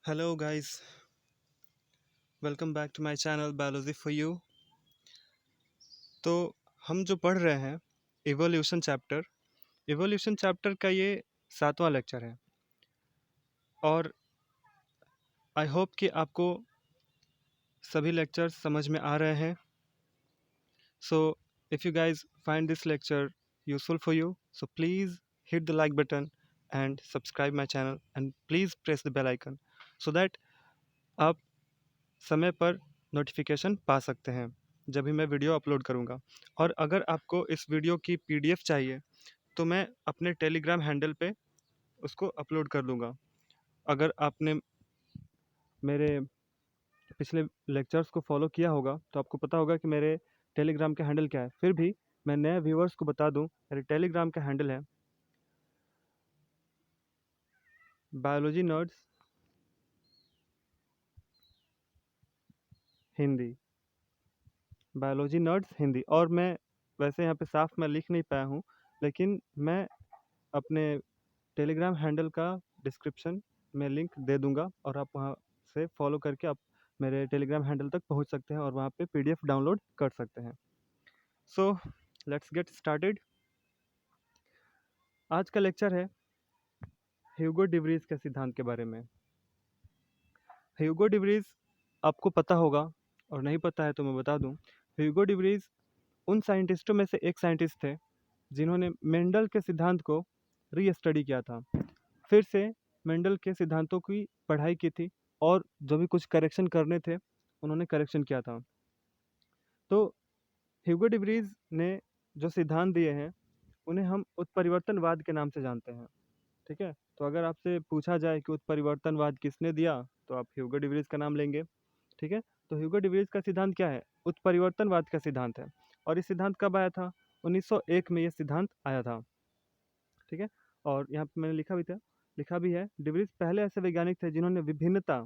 Hello guys, welcome back to my channel biology for you. तो हम जो पढ़ रहे हैं इवोल्यूशन चैप्टर का ये 7वां लेक्चर है। और आई होप कि आपको सभी लेक्चर्स समझ में आ रहे हैं। So if you guys find this lecture useful for you, so please hit the like button and subscribe my channel and please press the bell icon so that आप समय पर नोटिफिकेशन पा सकते हैं जब भी मैं वीडियो अपलोड करूंगा। और अगर आपको इस वीडियो की पीडीएफ चाहिए तो मैं अपने टेलीग्राम हैंडल पे उसको अपलोड कर दूंगा। अगर आपने मेरे पिछले लेक्चर्स को फॉलो किया होगा तो आपको पता होगा कि मेरे टेलीग्राम का हैंडल क्या है। फिर भी मैं नए व्यूअर्स को बता दूं, मेरे टेलीग्राम का हैंडल है biology nerds Hindi. Biology nerds Hindi. और मैं वैसे यहाँ पे साफ मैं लिख नहीं पाया हूँ, लेकिन मैं अपने टेलीग्राम हैंडल का डिस्क्रिप्शन में लिंक दे दूंगा और आप वहाँ से फॉलो करके आप मेरे टेलीग्राम हैंडल तक पहुँच सकते हैं और वहाँ पे पीडीएफ डाउनलोड कर सकते हैं। So let's get started. आज का लेक्चर है ह्यूगो डिवरीज के सिद्धांत के बारे में। ह्यूगो डिवरीज आपको पता होगा, और नहीं पता है तो मैं बता दूं। ह्यूगो डिवरीज उन साइंटिस्टों में से एक साइंटिस्ट थे जिन्होंने मेंडल के सिद्धांत को री स्टडी किया था। फिर से मेंडल के सिद्धांतों की पढ़ाई की थी और जो भी कुछ करेक्शन करने थे उन्होंने करेक्शन किया था। तो ह्यूगो डिवरीज ने जो सिद्धांत दिए हैं उन्हें हम उत्परिवर्तनवाद के नाम से जानते हैं। ठीक है, तो अगर आपसे पूछा जाए कि उत्परिवर्तनवाद किसने दिया तो आप ह्यूगो डिवरीज का नाम लेंगे। ठीक है, तो ह्यूगो डिवरीज का सिद्धांत क्या है? उत्परिवर्तनवाद का सिद्धांत है। और ये सिद्धांत कब आया था? 1901 में ये सिद्धांत आया था। ठीक है, और यहाँ पे मैंने लिखा भी है डिवरीज पहले ऐसे वैज्ञानिक थे जिन्होंने विभिन्नता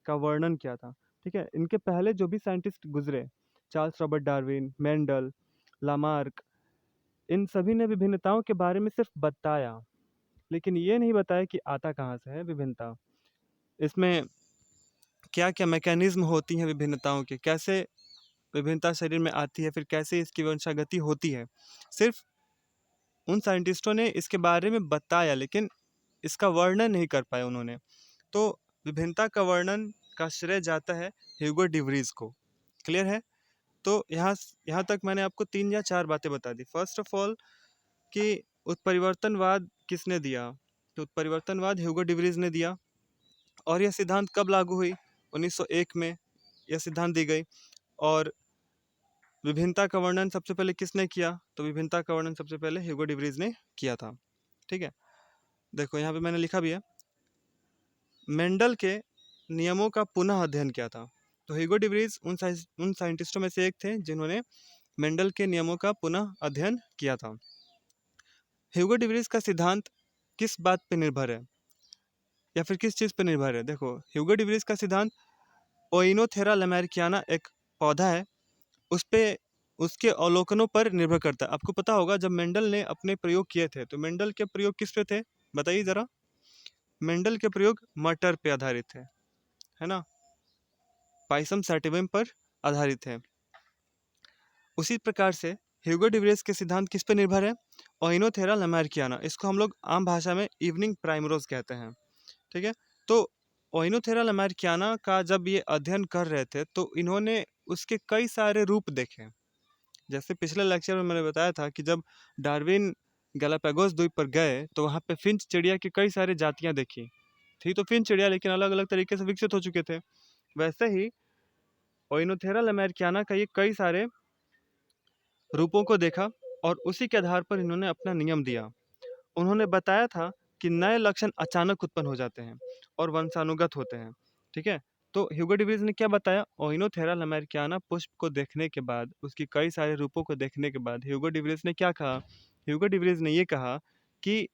का वर्णन किया था। ठीक है, इनके पहले जो भी साइंटिस्ट गुजरे, Charles Robert Darwin, Mendel, Lamarck, इन सभी ने विभिन्नताओं के बारे में सिर्फ बताया, लेकिन ये नहीं बताया कि आता कहाँ से है विभिन्नता, इसमें क्या क्या मैकेनिज्म होती हैं विभिन्नताओं के, कैसे विभिन्नता शरीर में आती है, फिर कैसे इसकी वंशागति होती है। सिर्फ उन साइंटिस्टों ने इसके बारे में बताया, लेकिन इसका वर्णन नहीं कर पाए उन्होंने। तो विभिन्नता का वर्णन का श्रेय जाता है ह्यूगो डिवरीज को। क्लियर है? तो यहाँ यहाँ तक मैंने आपको 3 या 4 बातें बता दी। फर्स्ट ऑफ ऑल कि उत्परिवर्तनवाद किसने दिया? तो उत्परिवर्तनवाद ह्यूगो डिवरीज ने दिया। और यह सिद्धांत कब लागू हुई? 1901 में यह सिद्धांत दी गई। और विभिन्नता का वर्णन सबसे पहले किसने किया? तो विभिन्नता का वर्णन सबसे पहले ह्यूगो डिवरीज ने किया था। ठीक है, देखो यहाँ पे मैंने लिखा भी है, मेंडल के नियमों का पुनः अध्ययन किया था। तो ह्यूगो डिवरीज उन साइंटिस्टों में से एक थे जिन्होंने मेंडल के नियमों का पुनः अध्ययन किया था। ह्यूगो डिवरीज का सिद्धांत किस बात पर निर्भर है या फिर किस चीज़ पर निर्भर है? देखो, ह्यूगो डिवरीज का सिद्धांत ओइनोथेरा लैमेरिकियाना एक पौधा है, उस पे उसके अवलोकनों पर निर्भर करता है। आपको पता होगा जब मेंडल ने अपने प्रयोग किए थे तो मेंडल के प्रयोग किस पे थे? बताइए ज़रा। मेंडल के प्रयोग मटर पे आधारित थे, है ना, पाइसम सैटिवम पर आधारित है। उसी प्रकार से ह्यूगो डिवरीज के सिद्धांत किस पे निर्भर है? ओइनोथेरा लैमेरिकियाना। इसको हम लोग आम भाषा में इवनिंग प्राइमरोज कहते हैं। ठीक है, तो ओइनोथेरा लैमेरिकियाना का जब ये अध्ययन कर रहे थे तो इन्होंने उसके कई सारे रूप देखे। जैसे पिछले लेक्चर में मैंने बताया था कि जब डार्विन गैलापागोस द्वीप पर गए तो वहाँ पे फिंच चिड़िया की कई सारी जातियाँ देखी थी। तो फिंच चिड़िया लेकिन अलग अलग तरीके से विकसित हो चुके थे। वैसे ही ओइनोथेरा लैमेरिकियाना का ये कई सारे रूपों को देखा और उसी के आधार पर इन्होंने अपना नियम दिया। उन्होंने बताया था कि नए लक्षण अचानक उत्पन्न हो जाते हैं और वंशानुगत होते हैं। ठीक है, तो ह्यूगो डिवरीज ने क्या बताया? ओइनोथेरा लैमेरिकियाना पुष्प को देखने के बाद, उसकी कई सारे रूपों को देखने के बाद ह्यूगो डिवरीज ने क्या कहा? ह्यूगो डिवरीज ने ये कहा कि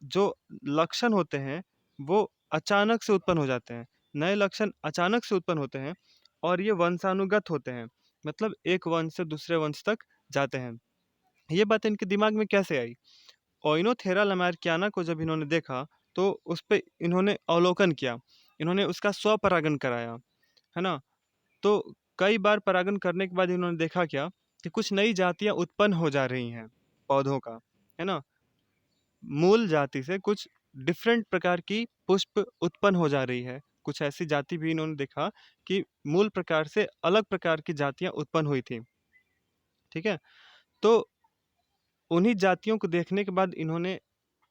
जो लक्षण होते हैं वो अचानक से उत्पन्न हो जाते हैं, नए लक्षण अचानक से उत्पन्न होते हैं और ये वंशानुगत होते हैं, मतलब एक वंश से दूसरे वंश तक जाते हैं। ये बात इनके दिमाग में कैसे आई? ओइनोथेरा लैमेरिकियाना को जब इन्होंने देखा तो उस पे इन्होंने अवलोकन किया इन्होंने उसका स्वपरागण कराया, है ना? तो कई बार परागण करने के बाद इन्होंने देखा क्या कि कुछ नई जातियाँ उत्पन्न हो जा रही हैं पौधों का, है ना? मूल जाति से कुछ डिफरेंट प्रकार की पुष्प उत्पन्न हो जा रही है। कुछ ऐसी जाति भी इन्होंने देखा कि मूल प्रकार से अलग प्रकार की जातियाँ उत्पन्न हुई थी, ठीक है? तो उन्हीं जातियों को देखने के बाद इन्होंने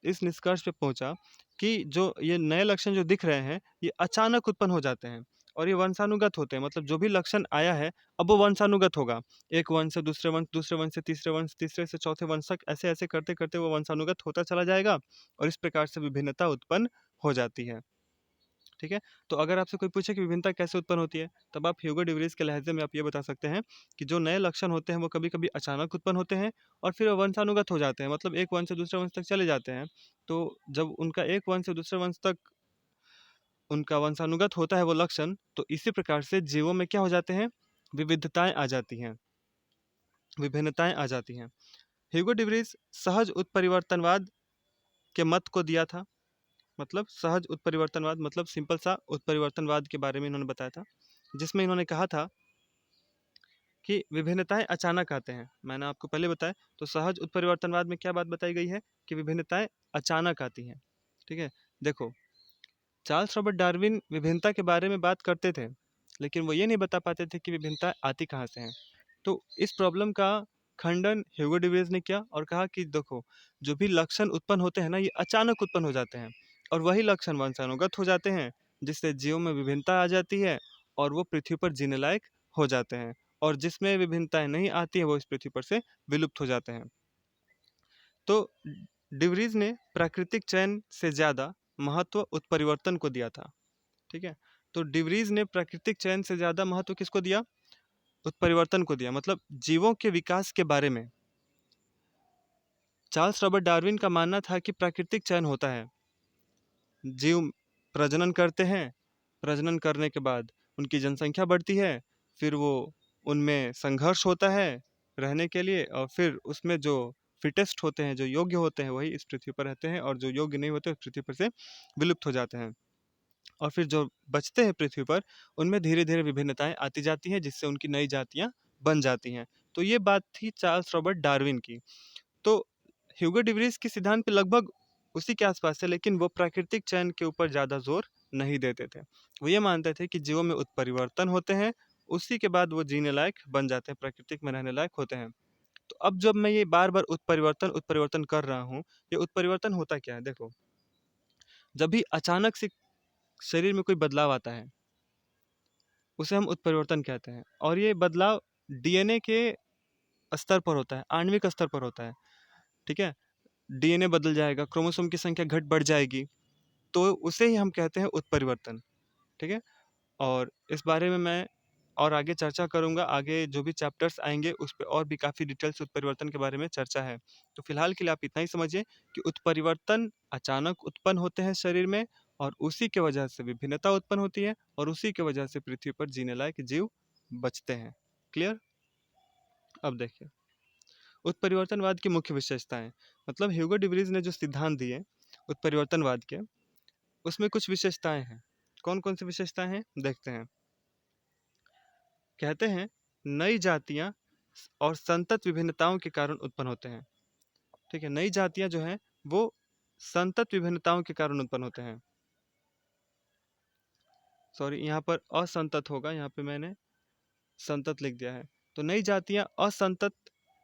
इस निष्कर्ष पे पहुंचा कि जो ये नए लक्षण जो दिख रहे हैं, ये अचानक उत्पन्न हो जाते हैं और ये वंशानुगत होते हैं। मतलब जो भी लक्षण आया है, अब वो वंशानुगत होगा। एक वंश से दूसरे वंश से तीसरे वंश, तीसरे से चौथे वंश तक ऐसे-ऐसे करते-करते वो वंशानुगत होता चला जाएगा और इस प्रकार से विभिन्नता उत्पन्न हो जाती है। ठीक है? तो अगर आपसे कोई पूछे कि विभिन्नता कैसे उत्पन्न होती है, तब आप ह्यूगो डे व्रिज के लहज़े में आप ये बता सकते हैं कि जो नए लक्षण होते हैं, वो कभी-कभी अचानक उत्पन्न होते हैं और फिर वो वंशानुगत हो जाते हैं। मतलब एक वंश से दूसरे वंश तक चले जाते हैं। तो जब उनका एक वंश से दूसरे वंश तक उनका वंशानुगत होता है वो लक्षण, तो इसी प्रकार से जीवों में क्या हो जाते हैं? विविधताएँ आ जाती हैं, विभिन्नताएँ आ जाती हैं। ह्यूगो डे व्रिज सहज उत्परिवर्तनवाद के मत को दिया था। मतलब सहज उत्परिवर्तनवाद मतलब सिंपल सा उत्परिवर्तनवाद के बारे में इन्होंने बताया था, जिसमें इन्होंने कहा था कि विभिन्नताएं अचानक आते हैं। मैंने आपको पहले बताया, तो सहज उत्परिवर्तनवाद में क्या बात बताई गई है कि विभिन्नताएं अचानक आती हैं। ठीक है, देखो, चार्ल्स रॉबर्ट डार्विन विभिन्नता के बारे में बात करते थे, लेकिन वो ये नहीं बता पाते थे कि विभिन्नता आती कहाँ से हैं। तो इस प्रॉब्लम का खंडन ह्यूगो डे व्रिज ने किया और कहा कि देखो, जो भी लक्षण उत्पन्न होते हैं ना, ये अचानक उत्पन्न हो जाते हैं और वही लक्षण वंशानुगत हो जाते हैं, जिससे जीवों में विभिन्नता आ जाती है और वो पृथ्वी पर जीने लायक हो जाते हैं, और जिसमें विभिन्नताएं नहीं आती है वो इस पृथ्वी पर से विलुप्त हो जाते हैं। तो डिवरीज ने प्राकृतिक चयन से ज्यादा महत्व उत्परिवर्तन को दिया था। ठीक है, तो डिवरीज ने प्राकृतिक चयन से ज्यादा महत्व किसको दिया? उत्परिवर्तन को दिया। मतलब जीवों के विकास के बारे में चार्ल्स रॉबर्ट डार्विन का मानना था कि प्राकृतिक चयन होता है, जीव प्रजनन करते हैं, प्रजनन करने के बाद उनकी जनसंख्या बढ़ती है, फिर वो उनमें संघर्ष होता है रहने के लिए, और फिर उसमें जो फिटेस्ट होते हैं, जो योग्य होते हैं, वही इस पृथ्वी पर रहते हैं, और जो योग्य नहीं होते उस पृथ्वी पर से विलुप्त हो जाते हैं। और फिर जो बचते हैं पृथ्वी पर, उनमें धीरे धीरे विभिन्नताएं आती जाती हैं, जिससे उनकी नई जातियां बन जाती हैं। तो ये बात थी चार्ल्स रॉबर्ट डार्विन की। तो ह्यूगो डे व्रिज के सिद्धांत पे लगभग उसी के आसपास है, लेकिन वो प्राकृतिक चयन के ऊपर ज़्यादा जोर नहीं देते थे। वो ये मानते थे कि जीवों में उत्परिवर्तन होते हैं, उसी के बाद वो जीने लायक बन जाते हैं, प्राकृतिक में रहने लायक होते हैं। तो अब जब मैं ये बार बार उत्परिवर्तन उत्परिवर्तन कर रहा हूँ, ये उत्परिवर्तन होता क्या है? देखो, जब भी अचानक से शरीर में कोई बदलाव आता है, उसे हम उत्परिवर्तन कहते हैं, और ये बदलाव डीएनए के स्तर पर होता है, आणविक स्तर पर होता है। ठीक है, डीएनए बदल जाएगा, क्रोमोसोम की संख्या घट बढ़ जाएगी, तो उसे ही हम कहते हैं उत्परिवर्तन। ठीक है, और इस बारे में मैं और आगे चर्चा करूंगा। आगे जो भी चैप्टर्स आएंगे उस पे और भी काफ़ी डिटेल्स उत्परिवर्तन के बारे में चर्चा है। तो फिलहाल के लिए आप इतना ही समझिए कि उत्परिवर्तन अचानक उत्पन्न होते हैं शरीर में, और उसी के वजह से विभिन्नता उत्पन्न होती है, और उसी के वजह से पृथ्वी पर जीने लायक जीव बचते हैं। क्लियर? अब देखिए, उत्परिवर्तनवाद की मुख्य विशेषताएं। मतलब ह्यूगो डे व्रिज ने जो सिद्धांत दिए उत्परिवर्तनवाद के, उसमें कुछ विशेषताएं हैं। कौन कौन सी विशेषताएं हैं देखते हैं। कहते हैं नई जातियां और संतत विभिन्नताओं के कारण उत्पन्न होते हैं। ठीक है, नई जातियां जो हैं वो संतत विभिन्नताओं के कारण उत्पन्न होते हैं। सॉरी, यहाँ पर असंतत होगा, यहाँ पे मैंने संतत लिख दिया है। तो नई जातियां असंतत,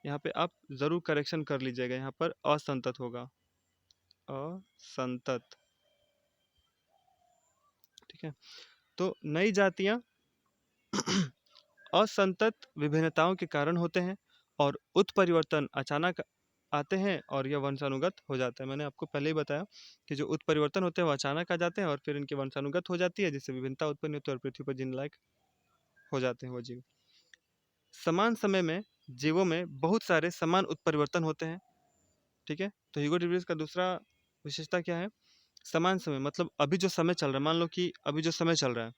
यहाँ पे आप जरूर करेक्शन कर लीजिएगा, यहाँ पर असंतत होगा, असंतत। ठीक है, तो नई जातियां असंतत विभिन्नताओं के कारण होते हैं, और उत्परिवर्तन अचानक आते हैं और यह वंशानुगत हो जाता है। मैंने आपको पहले ही बताया कि जो उत्परिवर्तन होते हैं वो अचानक आ जाते हैं और फिर इनकी वंशानुगत हो जाती है, जिससे विभिन्नता उत्पन्न होती है और पृथ्वी पर जीने लायक हो जाते हैं वो जीव। समान समय में जीवों में बहुत सारे समान उत्परिवर्तन होते हैं। ठीक है, तो ह्यूगो डे व्रिज का दूसरा विशेषता क्या है? समान समय, मतलब अभी जो समय चल रहा है, मान लो कि अभी जो समय चल रहा है,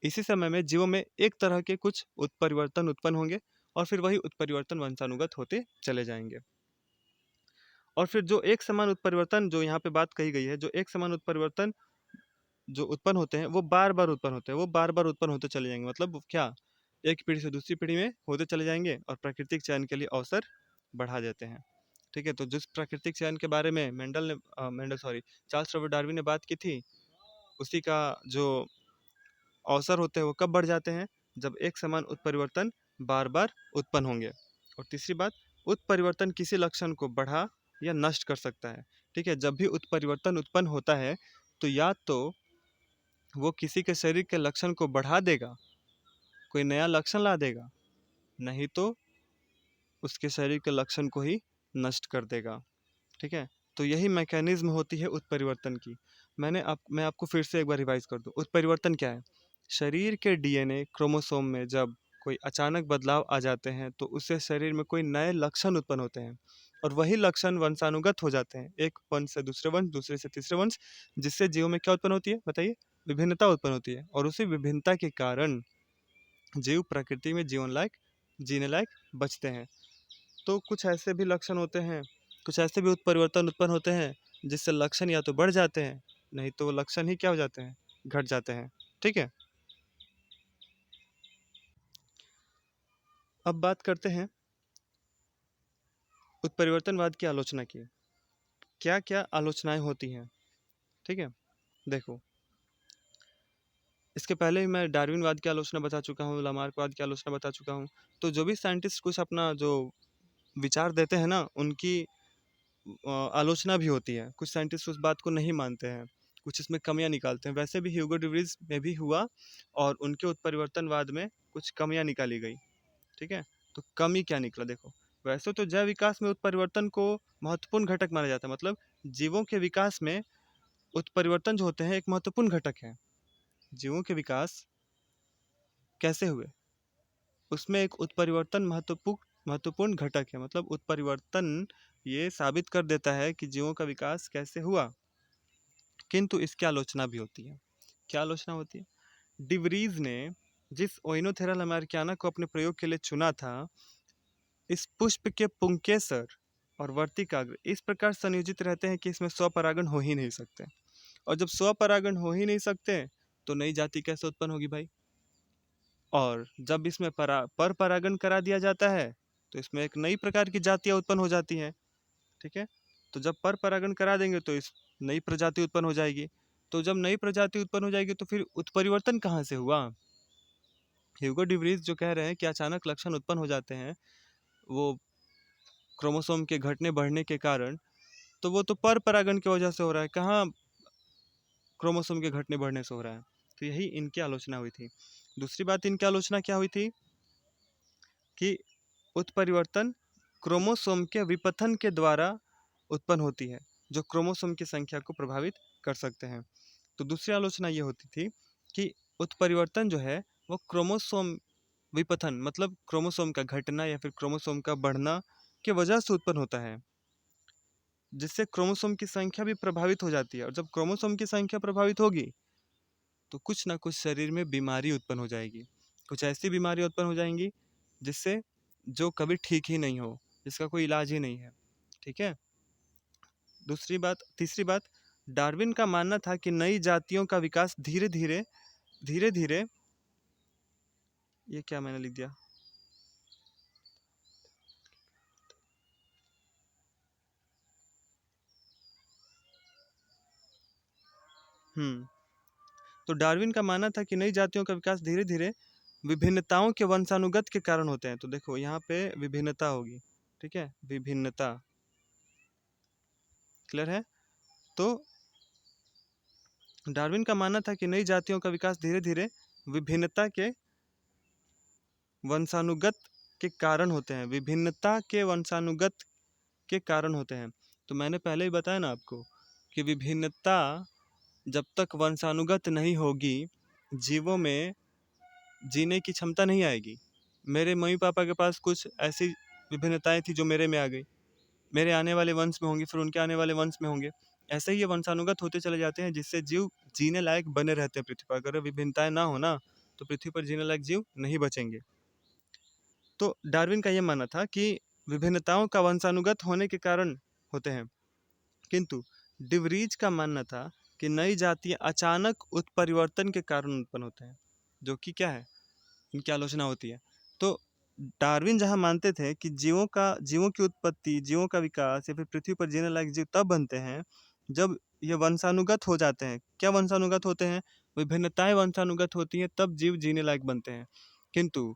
इसी समय में जीवों में एक तरह के कुछ उत्परिवर्तन उत्पन्न होंगे, और फिर वही उत्परिवर्तन वंशानुगत होते चले जाएंगे। और फिर जो एक समान उत्परिवर्तन, जो यहाँ पे बात कही गई है, जो एक समान उत्परिवर्तन जो उत्पन्न होते हैं वो बार-बार उत्पन्न होते हैं, वो बार-बार उत्पन्न होते चले जाएँगे। मतलब क्या? एक पीढ़ी से दूसरी पीढ़ी में होते चले जाएँगे और प्राकृतिक चयन के लिए अवसर बढ़ा देते हैं। ठीक है? तो जिस प्राकृतिक चयन के बारे में Mendel sorry Charles Robert Darwin ने बात की थी, उसी का जो अवसर होते हैं वो कब बढ़ जाते हैं? जब एक समान उत्परिवर्तन बार-बार उत्पन्न होंगे। और तीसरी बात, उत्परिवर्तन किसी लक्षण को बढ़ा या नष्ट कर सकता है। ठीक है? जब भी उत्परिवर्तन उत्पन्न होता है, तो या तो वो किसी के शरीर के लक्षण को बढ़ा देगा, कोई नया लक्षण ला देगा, नहीं तो उसके शरीर के लक्षण को ही नष्ट कर देगा। ठीक है? तो यही मैकेनिज्म होती है उत्परिवर्तन की। मैं आपको फिर से एक बार रिवाइज कर दूं। उत्परिवर्तन क्या है? शरीर के डीएनए क्रोमोसोम में जब कोई अचानक बदलाव आ जाते हैं, तो उससे शरीर में कोई नए लक्षण उत्पन्न होते हैं और वही लक्षण वंशानुगत हो जाते हैं, एक वंश से दूसरे वंश, दूसरे से तीसरे वंश, जिससे जीवों में क्या उत्पन्न होती है बताइए? विभिन्नता उत्पन्न होती है और उसी विभिन्नता के कारण जीव प्रकृति में जीवन लायक, जीने लायक बचते हैं। तो कुछ ऐसे भी लक्षण होते हैं, कुछ ऐसे भी उत्परिवर्तन उत्पन्न होते हैं जिससे लक्षण या तो बढ़ जाते हैं, नहीं तो वो लक्षण ही क्या हो जाते हैं? घट जाते हैं। ठीक है? अब बात करते हैं उत्परिवर्तनवाद की आलोचना की। क्या क्या आलोचनाएं होती हैं? ठीक है? देखो, इसके पहले ही मैं डार्विनवाद की आलोचना बता चुका हूँ, लामार्कवाद की आलोचना बता चुका हूँ। तो जो भी साइंटिस्ट कुछ अपना जो विचार देते हैं ना, उनकी आलोचना भी होती है। कुछ साइंटिस्ट उस बात को नहीं मानते हैं, कुछ इसमें कमियां निकालते हैं। वैसे भी ह्यूगो डिवरीज में भी हुआ और उनके उत्परिवर्तनवाद में कुछ कमियां निकाली गई। ठीक है? तो कमी क्या निकला देखो। वैसे तो जैव विकास में उत्परिवर्तन को महत्वपूर्ण घटक माना जाता है। मतलब जीवों के विकास में उत्परिवर्तन जो होते हैं एक महत्वपूर्ण घटक है। जीवों के विकास कैसे हुए, उसमें एक उत्परिवर्तन महत्वपूर्ण घटक है। मतलब उत्परिवर्तन ये साबित कर देता है कि जीवों का विकास कैसे हुआ। किंतु इसकी आलोचना भी होती है। क्या आलोचना होती है? डिवरीज ने जिस ओइनोथेरा लमार्कियाना को अपने प्रयोग के लिए चुना था, इस पुष्प के पुंकेसर और वर्तिकाग्र इस प्रकार संयोजित रहते हैं कि इसमें स्वपरागण हो ही नहीं सकते। और जब स्वपरागण हो ही नहीं सकते, तो नई जाति कैसे उत्पन्न होगी भाई? और जब इसमें पर परागण करा दिया जाता है, तो इसमें एक नई प्रकार की जातियां उत्पन्न हो जाती हैं। ठीक है? तो जब पर परागण करा देंगे तो इस नई प्रजाति उत्पन्न हो जाएगी। तो जब नई प्रजाति उत्पन्न हो जाएगी तो फिर उत्परिवर्तन कहाँ से हुआ? ह्यूगो डिवरीज जो कह रहे हैं कि अचानक लक्षण उत्पन्न हो जाते हैं, वो क्रोमोसोम के घटने बढ़ने के कारण, तो वो तो पर परागण की वजह से हो रहा है, कहाँ क्रोमोसोम के घटने बढ़ने से हो रहा है। तो यही इनकी आलोचना हुई थी। दूसरी बात इनकी आलोचना क्या हुई थी कि उत्परिवर्तन क्रोमोसोम के विपथन के द्वारा उत्पन्न होती है, जो क्रोमोसोम की संख्या को प्रभावित कर सकते हैं। तो दूसरी आलोचना ये होती थी कि उत्परिवर्तन जो है वो क्रोमोसोम विपथन, मतलब क्रोमोसोम का घटना या फिर क्रोमोसोम का बढ़ना के वजह से उत्पन्न होता है, जिससे क्रोमोसोम की संख्या भी प्रभावित हो जाती है। और जब क्रोमोसोम की संख्या प्रभावित होगी, तो कुछ ना कुछ शरीर में बीमारी उत्पन्न हो जाएगी। कुछ ऐसी बीमारी उत्पन्न हो जाएंगी जिससे जो कभी ठीक ही नहीं हो, जिसका कोई इलाज ही नहीं है। ठीक है? तीसरी बात, डार्विन का मानना था कि नई जातियों का विकास धीरे धीरे, ये क्या मैंने लिख दिया? हम्म तो डार्विन का मानना था कि नई जातियों का विकास धीरे धीरे विभिन्नताओं के वंशानुगत के कारण होते हैं। तो देखो यहाँ पे विभिन्नता होगी। ठीक है? विभिन्नता क्लियर है? तो डार्विन का मानना था कि नई जातियों का विकास धीरे धीरे विभिन्नता के वंशानुगत के कारण होते हैं, विभिन्नता के वंशानुगत के कारण होते हैं। तो मैंने पहले ही बताया ना आपको कि विभिन्नता जब तक वंशानुगत नहीं होगी, जीवों में जीने की क्षमता नहीं आएगी। मेरे मम्मी पापा के पास कुछ ऐसी विभिन्नताएं थी जो मेरे में आ गई, मेरे आने वाले वंश में होंगी, फिर उनके आने वाले वंश में होंगे। ऐसे ही ये वंशानुगत होते चले जाते हैं, जिससे जीव जीने लायक बने रहते हैं पृथ्वी पर। अगर विभिन्नताएं ना हो ना, तो पृथ्वी पर जीने लायक जीव नहीं बचेंगे। तो डार्विन का यह मानना था कि विभिन्नताओं का वंशानुगत होने के कारण होते हैं। किंतु डिवरीज का मानना था कि नई जातियां अचानक उत्परिवर्तन के कारण उत्पन्न होते हैं, जो कि क्या है, इनकी आलोचना होती है। तो डार्विन जहाँ मानते थे कि जीवों की उत्पत्ति, जीवों का विकास या फिर पृथ्वी पर जीने लायक जीव तब बनते हैं जब ये वंशानुगत हो जाते हैं। क्या वंशानुगत होते हैं? विभिन्नताएं वंशानुगत होती हैं, तब जीव जीने लायक बनते हैं। किंतु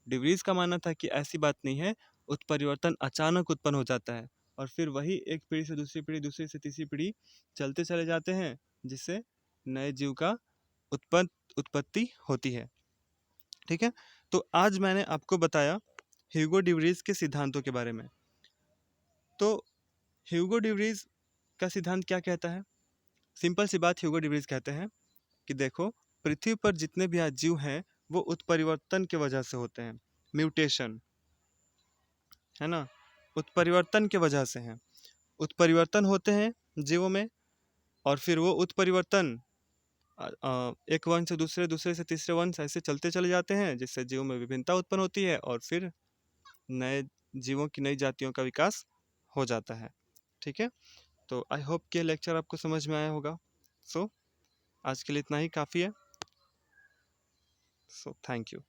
डिवरीज का मानना था कि ऐसी बात नहीं है, उत्परिवर्तन अचानक उत्पन्न हो जाता है और फिर वही एक पीढ़ी से दूसरी पीढ़ी, दूसरी से तीसरी पीढ़ी चलते चले जाते हैं, जिससे नए जीव का उत्पत्ति होती है। ठीक है, तो आज मैंने आपको बताया ह्यूगो डिवरीज के सिद्धांतों के बारे में। तो ह्यूगो डिवरीज का सिद्धांत क्या कहता है? सिंपल सी बात, ह्यूगो डिवरीज कहते हैं कि देखो, पृथ्वी पर जितने भी आज जीव हैं वो उत्परिवर्तन की वजह से होते हैं, म्यूटेशन, है ना, उत्परिवर्तन की वजह से हैं। उत्परिवर्तन होते हैं जीवों में और फिर वो उत्परिवर्तन एक वंश से दूसरे, दूसरे से तीसरे वंश ऐसे चलते चले जाते हैं, जिससे जीवों में विभिन्नता उत्पन्न होती है और फिर नए जीवों की नई जातियों का विकास हो जाता है। ठीक है, तो आई होप कि लेक्चर आपको समझ में आया होगा। सो आज के लिए इतना ही काफ़ी है। So thank you.